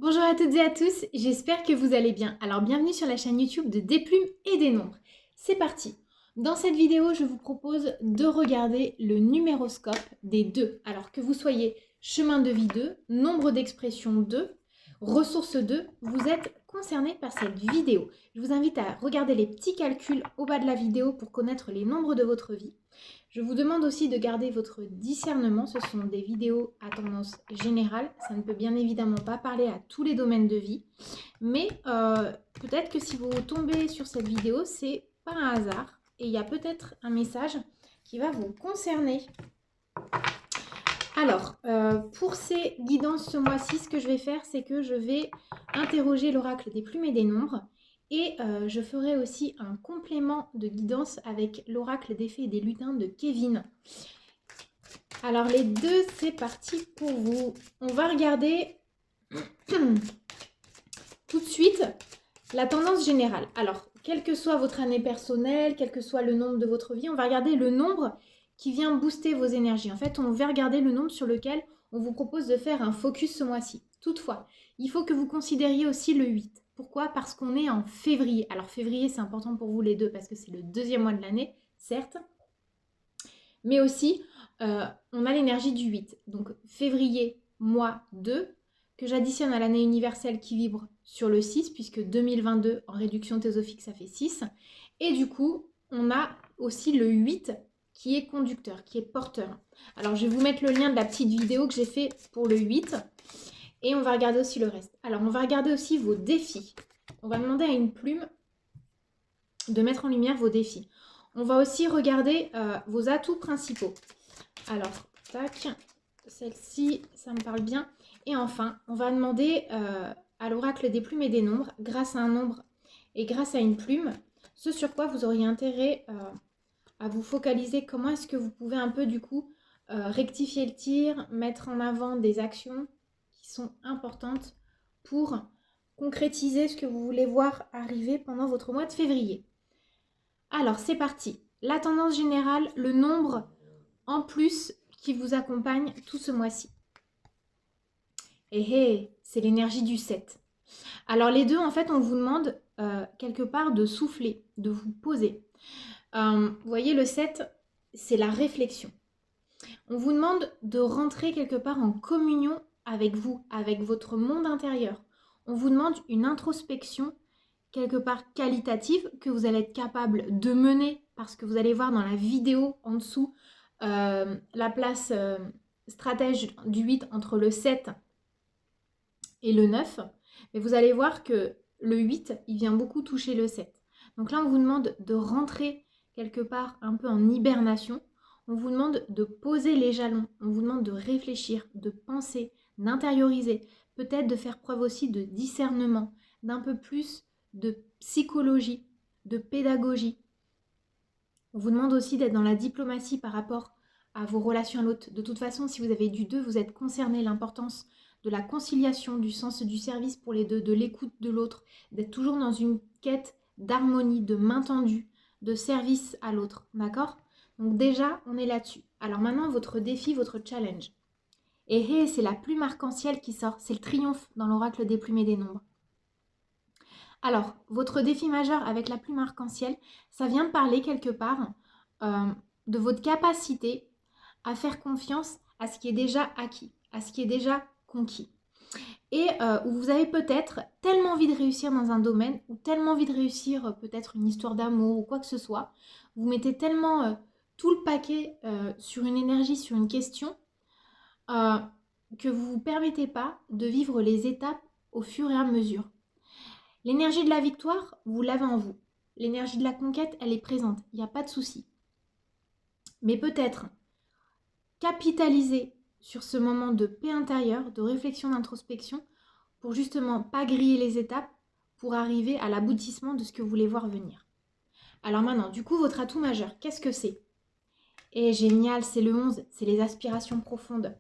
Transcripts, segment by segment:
Bonjour à toutes et à tous, j'espère que vous allez bien. Alors bienvenue sur la chaîne YouTube de Des Plumes et des Nombres. C'est parti. Dans cette vidéo, je vous propose de regarder le numéroscope des 2. Alors que vous soyez chemin de vie 2, nombre d'expression 2, ressources 2, vous êtes concerné par cette vidéo. Je vous invite à regarder les petits calculs au bas de la vidéo pour connaître les nombres de votre vie. Je vous demande aussi de garder votre discernement. Ce sont des vidéos à tendance générale. Ça ne peut bien évidemment pas parler à tous les domaines de vie. Mais peut-être que si vous tombez sur cette vidéo, c'est pas un hasard. Et il y a peut-être un message qui va vous concerner. Alors, pour ces guidances ce mois-ci, ce que je vais faire, c'est que je vais interroger l'oracle des plumes et des nombres. Et je ferai aussi un complément de guidance avec l'oracle des fées et des lutins de Kevin. Alors les deux, c'est parti pour vous. On va regarder tout de suite la tendance générale. Alors, quelle que soit votre année personnelle, quel que soit le nombre de votre vie, on va regarder le nombre qui vient booster vos énergies. En fait, on va regarder le nombre sur lequel on vous propose de faire un focus ce mois-ci. Toutefois, il faut que vous considériez aussi le 8. Pourquoi? Parce qu'on est en février. Alors février, c'est important pour vous les deux parce que c'est le deuxième mois de l'année, certes. Mais aussi, on a l'énergie du 8. Donc février, mois 2, que j'additionne à l'année universelle qui vibre sur le 6, puisque 2022 en réduction théosophique, ça fait 6. Et du coup, on a aussi le 8 qui est conducteur, qui est porteur. Alors, je vais vous mettre le lien de la petite vidéo que j'ai fait pour le 8. Et on va regarder aussi le reste. Alors, on va regarder aussi vos défis. On va demander à une plume de mettre en lumière vos défis. On va aussi regarder vos atouts principaux. Alors, tac, celle-ci, ça me parle bien. Et enfin, on va demander à l'oracle des plumes et des nombres, grâce à un nombre et grâce à une plume, ce sur quoi vous auriez intérêt à vous focaliser. Comment est-ce que vous pouvez un peu du coup rectifier le tir, mettre en avant des actions qui sont importantes pour concrétiser ce que vous voulez voir arriver pendant votre mois de février. Alors, c'est parti. La tendance générale, le nombre en plus qui vous accompagne tout ce mois-ci. Et c'est l'énergie du 7. Alors les deux, en fait, on vous demande quelque part de souffler, de vous poser. Vous voyez, le 7, c'est la réflexion. On vous demande de rentrer quelque part en communion avec vous, avec votre monde intérieur. On vous demande une introspection quelque part qualitative que vous allez être capable de mener parce que vous allez voir dans la vidéo en dessous la place stratège du 8 entre le 7 et le 9. Mais vous allez voir que le 8, il vient beaucoup toucher le 7. Donc là, on vous demande de rentrer quelque part un peu en hibernation. On vous demande de poser les jalons. On vous demande de réfléchir, de penser, d'intérioriser. Peut-être de faire preuve aussi de discernement, d'un peu plus de psychologie, de pédagogie. On vous demande aussi d'être dans la diplomatie par rapport à vos relations à l'autre. De toute façon, si vous avez du 2, vous êtes concerné. L'importance de la conciliation, du sens du service pour les deux, de l'écoute de l'autre, d'être toujours dans une quête d'harmonie, de main tendue, de service à l'autre. D'accord? Donc déjà, on est là-dessus. Alors maintenant, votre défi, votre challenge. Et c'est la plume arc-en-ciel qui sort. C'est le triomphe dans l'oracle des plumes et des nombres. Alors, votre défi majeur avec la plume arc-en-ciel, ça vient de parler quelque part de votre capacité à faire confiance à ce qui est déjà acquis, à ce qui est déjà conquis. Et où vous avez peut-être tellement envie de réussir dans un domaine, ou tellement envie de réussir peut-être une histoire d'amour ou quoi que ce soit, vous mettez tellement tout le paquet sur une énergie, sur une question, que vous ne vous permettez pas de vivre les étapes au fur et à mesure. L'énergie de la victoire, vous l'avez en vous. L'énergie de la conquête, elle est présente, il n'y a pas de souci. Mais peut-être capitaliser sur ce moment de paix intérieure, de réflexion, d'introspection, pour justement pas griller les étapes, pour arriver à l'aboutissement de ce que vous voulez voir venir. Alors maintenant, du coup, votre atout majeur, qu'est-ce que c'est? Et génial, c'est le 11, c'est les aspirations profondes.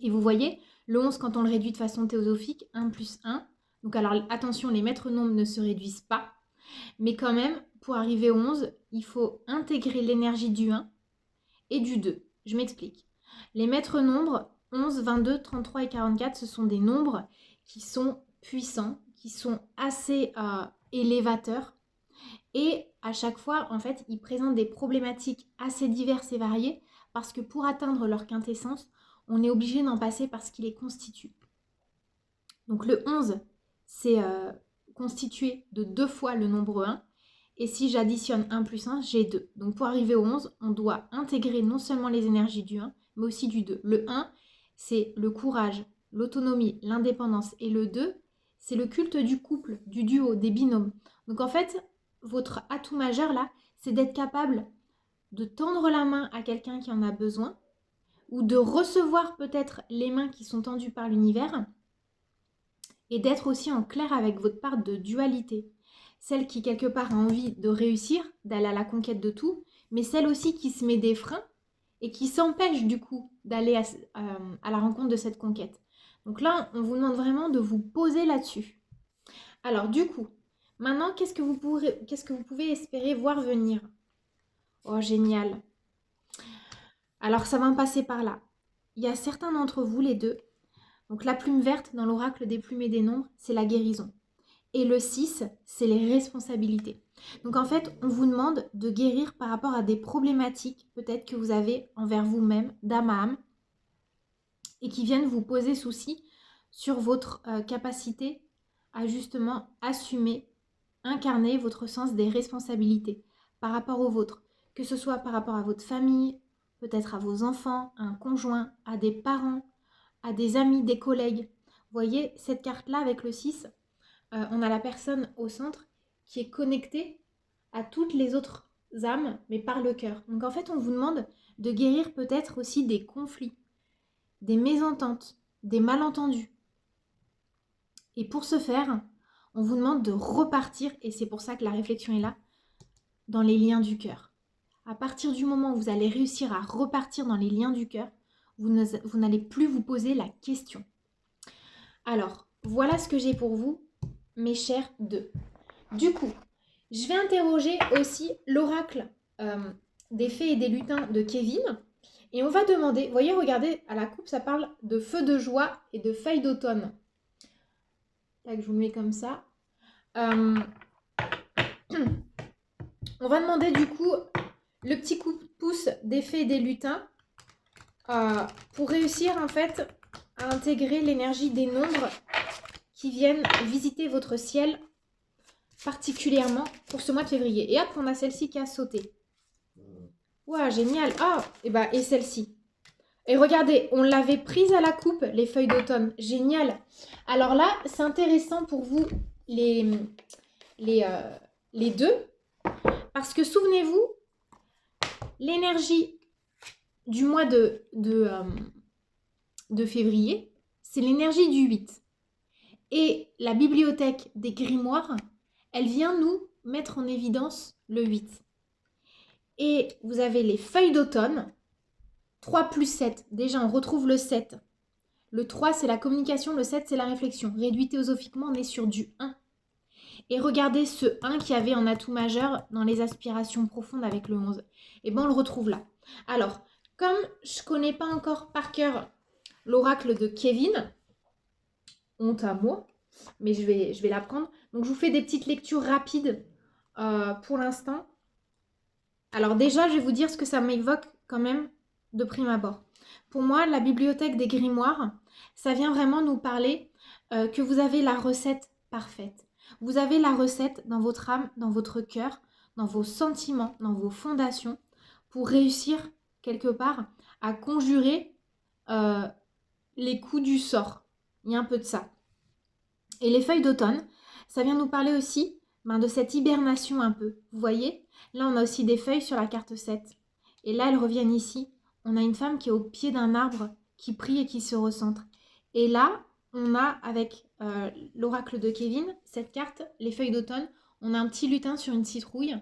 Et vous voyez, le 11, quand on le réduit de façon théosophique, 1 plus 1, donc alors attention, les maîtres nombres ne se réduisent pas, mais quand même, pour arriver au 11, il faut intégrer l'énergie du 1 et du 2. Je m'explique. Les maîtres nombres, 11, 22, 33 et 44, ce sont des nombres qui sont puissants, qui sont assez élévateurs. Et à chaque fois, en fait, ils présentent des problématiques assez diverses et variées parce que pour atteindre leur quintessence, on est obligé d'en passer par ce qui les constitue. Donc le 11, c'est constitué de 2 fois le nombre 1. Et si j'additionne 1 plus 1, j'ai 2. Donc pour arriver au 11, on doit intégrer non seulement les énergies du 1, mais aussi du 2. Le 1, c'est le courage, l'autonomie, l'indépendance. Et le 2, c'est le culte du couple, du duo, des binômes. Donc en fait, votre atout majeur là, c'est d'être capable de tendre la main à quelqu'un qui en a besoin, ou de recevoir peut-être les mains qui sont tendues par l'univers, et d'être aussi en clair avec votre part de dualité. Celle qui quelque part a envie de réussir, d'aller à la conquête de tout, mais celle aussi qui se met des freins et qui s'empêche du coup d'aller à la rencontre de cette conquête. Donc là, on vous demande vraiment de vous poser là-dessus. Alors du coup, maintenant, qu'est-ce que vous pouvez espérer voir venir? Oh, génial. Alors ça va me passer par là. Il y a certains d'entre vous, les deux. Donc la plume verte dans l'oracle des plumes et des nombres, c'est la guérison. Et le 6, c'est les responsabilités. Donc en fait, on vous demande de guérir par rapport à des problématiques peut-être que vous avez envers vous-même, d'âme à âme, et qui viennent vous poser souci sur votre capacité à justement assumer, incarner votre sens des responsabilités par rapport aux vôtres, que ce soit par rapport à votre famille, peut-être à vos enfants, à un conjoint, à des parents, à des amis, des collègues. Vous voyez, cette carte-là avec le 6, on a la personne au centre qui est connectée à toutes les autres âmes, mais par le cœur. Donc en fait, on vous demande de guérir peut-être aussi des conflits, des mésententes, des malentendus. Et pour ce faire, on vous demande de repartir, et c'est pour ça que la réflexion est là, dans les liens du cœur. À partir du moment où vous allez réussir à repartir dans les liens du cœur, vous n'allez plus vous poser la question. Alors, voilà ce que j'ai pour vous, mes chers deux. Du coup, je vais interroger aussi l'oracle des fées et des lutins de Kevin. Et on va demander, vous voyez, regardez, à la coupe, ça parle de feu de joie et de feuilles d'automne. Tac, je vous le mets comme ça. On va demander du coup le petit coup de pouce des fées et des lutins pour réussir en fait à intégrer l'énergie des nombres qui viennent visiter votre ciel particulièrement pour ce mois de février. Et hop, on a celle-ci qui a sauté. Waouh, génial. Ah, et celle-ci. Et regardez, on l'avait prise à la coupe, les feuilles d'automne. Génial. Alors là, c'est intéressant pour vous, les deux. Parce que souvenez-vous, l'énergie du mois de février, c'est l'énergie du 8. Et la bibliothèque des grimoires, elle vient nous mettre en évidence le 8. Et vous avez les feuilles d'automne, 3 plus 7. Déjà, on retrouve le 7. Le 3, c'est la communication, le 7, c'est la réflexion. Réduit théosophiquement, on est sur du 1. Et regardez ce 1 qu'il y avait en atout majeur dans les aspirations profondes avec le 11. Et bien, on le retrouve là. Alors, comme je ne connais pas encore par cœur l'oracle de Kevin, honte à moi, mais je vais l'apprendre. Donc, je vous fais des petites lectures rapides pour l'instant. Alors déjà, je vais vous dire ce que ça m'évoque quand même de prime abord. Pour moi, la bibliothèque des grimoires, ça vient vraiment nous parler que vous avez la recette parfaite. Vous avez la recette dans votre âme, dans votre cœur, dans vos sentiments, dans vos fondations, pour réussir quelque part à conjurer les coups du sort. Il y a un peu de ça. Et les feuilles d'automne, ça vient nous parler aussi de cette hibernation un peu. Vous voyez ? Là, on a aussi des feuilles sur la carte 7. Et là, elles reviennent ici. On a une femme qui est au pied d'un arbre, qui prie et qui se recentre. Et là, on a, avec l'oracle de Kevin, cette carte, les feuilles d'automne, on a un petit lutin sur une citrouille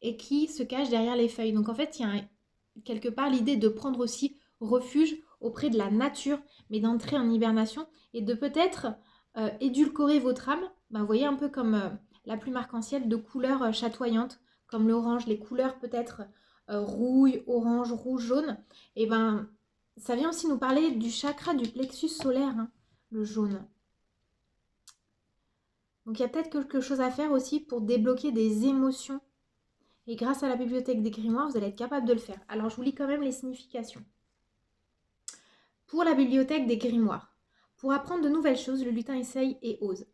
et qui se cache derrière les feuilles. Donc en fait, il y a quelque part l'idée de prendre aussi refuge auprès de la nature, mais d'entrer en hibernation et de peut-être édulcorer votre âme. Vous voyez, un peu comme la plume arc-en-ciel de couleurs chatoyantes, comme l'orange, les couleurs peut-être rouille, orange, rouge, jaune. Et Ça vient aussi nous parler du chakra du plexus solaire, hein, le jaune. Donc il y a peut-être quelque chose à faire aussi pour débloquer des émotions. Et grâce à la bibliothèque des grimoires, vous allez être capable de le faire. Alors je vous lis quand même les significations. Pour la bibliothèque des grimoires. Pour apprendre de nouvelles choses, le lutin essaye et ose.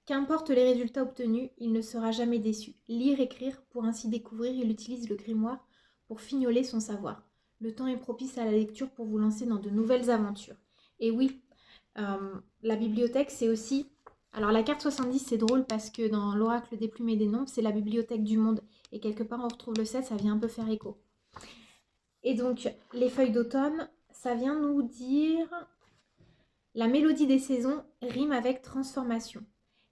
Qu'importe les résultats obtenus, il ne sera jamais déçu. Lire, écrire, pour ainsi découvrir, il utilise le grimoire pour fignoler son savoir. Le temps est propice à la lecture pour vous lancer dans de nouvelles aventures. Et oui, la bibliothèque, c'est aussi... Alors la carte 70, c'est drôle parce que dans l'oracle des plumes et des nombres, c'est la bibliothèque du monde. Et quelque part, on retrouve le 7, ça vient un peu faire écho. Et donc, les feuilles d'automne, ça vient nous dire... La mélodie des saisons rime avec transformation.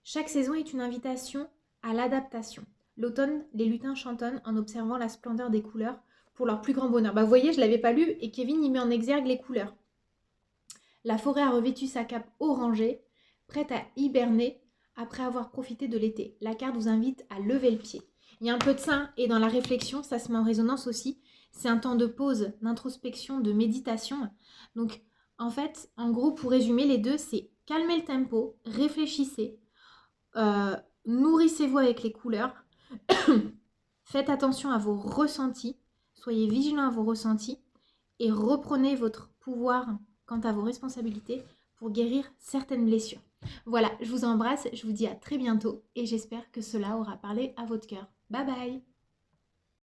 Chaque saison est une invitation à l'adaptation. L'automne, les lutins chantonnent en observant la splendeur des couleurs pour leur plus grand bonheur. Bah, vous voyez, je ne l'avais pas lu et Kevin y met en exergue les couleurs. La forêt a revêtu sa cape orangée, prête à hiberner après avoir profité de l'été. La carte vous invite à lever le pied. Il y a un peu de ça et dans la réflexion, ça se met en résonance aussi. C'est un temps de pause, d'introspection, de méditation. Donc, en fait, en gros, pour résumer, les deux, c'est calmer le tempo, réfléchissez, nourrissez-vous avec les couleurs, faites attention à vos ressentis, soyez vigilants à vos ressentis et reprenez votre pouvoir quant à vos responsabilités pour guérir certaines blessures. Voilà, je vous embrasse, je vous dis à très bientôt et j'espère que cela aura parlé à votre cœur. Bye bye!